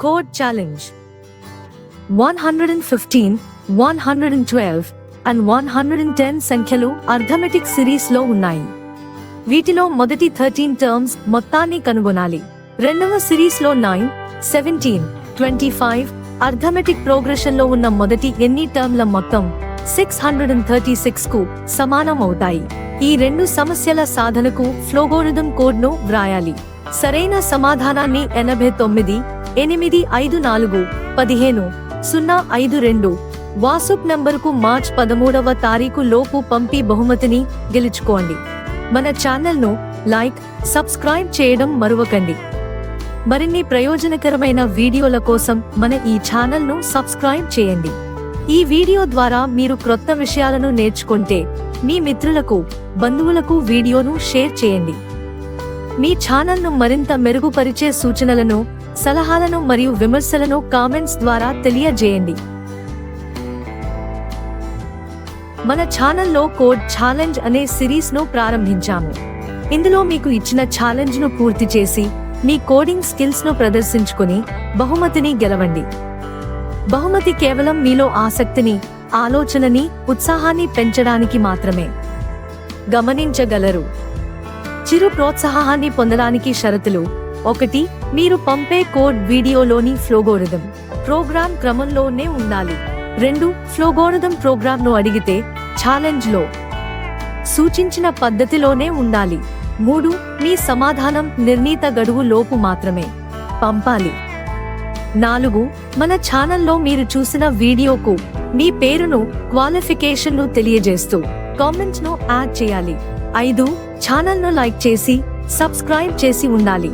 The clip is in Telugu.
Code challenge 115, 112 and 110 సంఖ్యలు అర్థమెటిక్ సిరీస్ లో ఉన్నాయి. వీటిలో మొదటి 13 టర్మ్స్ మొత్తాన్ని కనుగొనాలి. రెండవ సిరీస్ లో 9, 17, 25 అర్థమెటిక్ ప్రోగ్రెషన్ లో ఉన్న మొదటి ఎన్ని టర్మ్ల మొత్తం 636 కు సమానం అవుతాయి. ఈ రెండు సమస్యల సాధనకు ఫ్లోగోరిథం కోడ్ ను వ్రాయాలి. సరైన సమాధానాన్ని 89 854 15 052 వాట్సాప్ నంబరుకు మార్చ్ 13వ తారీఖు లోపు పంపి బహుమతిని గెలుచుకోండి. మన ఛానల్ ను లైక్, సబ్స్క్రైబ్ చేయడం మరువకండి. మరిన్ని ప్రయోజనకరమైన వీడియోల కోసం మన ఈ ఛానల్ ను సబ్స్క్రైబ్ చేయండి. ఈ వీడియో ద్వారా మీరు క్రొత్త విషయాలను నేర్చుకుంటే మీ మిత్రులకు, బంధువులకు వీడియోను షేర్ చేయండి. మీ ఛానల్ ను మరింత మెరుగుపరిచే సూచనలను, సలహాలను మరియు విమర్శలను కామెంట్స్ ద్వారా తెలియజేయండి. మన ఛానల్లో కోడ్ ఛాలెంజ్ అనే సిరీస్ ను ప్రారంభించాము. ఇందులో మీకు ఇచ్చిన ఛాలెంజ్ ను పూర్తి చేసి మీ కోడింగ్ స్కిల్స్ ను ప్రదర్శించుకుని బహుమతిని గెలవండి. బహుమతి కేవలం మీలో ఆసక్తిని, ఆలోచనని, ఉత్సాహాన్ని పెంచడానికి మాత్రమే. గమనించగలరు. చిరు ప్రోత్సాహాన్ని పొందడానికి షరతులు: 1. మీరు పంపే కోడ్ వీడియోలోని ఫ్లోగోరిథం ప్రోగ్రామ్ క్రమంలోనే ఉండాలి. 2. ఫ్లోగోరిథం ప్రోగ్రామ్ ను అడిగితే ఛాలెంజ్ లో సూచించిన పద్ధతిలోనే ఉండాలి. 3. మీ సమాధానం నిర్ణీత గడువు లోపు మాత్రమే పంపాలి. 4. మన ఛానల్లో మీరు చూసిన వీడియోకు మీ పేరును, క్వాలిఫికేషన్ను తెలియజేస్తూ కామెంట్స్ ను యాడ్ చేయాలి. 5. ఛానల్ ను లైక్ చేసి సబ్స్క్రైబ్ చేసి ఉండాలి.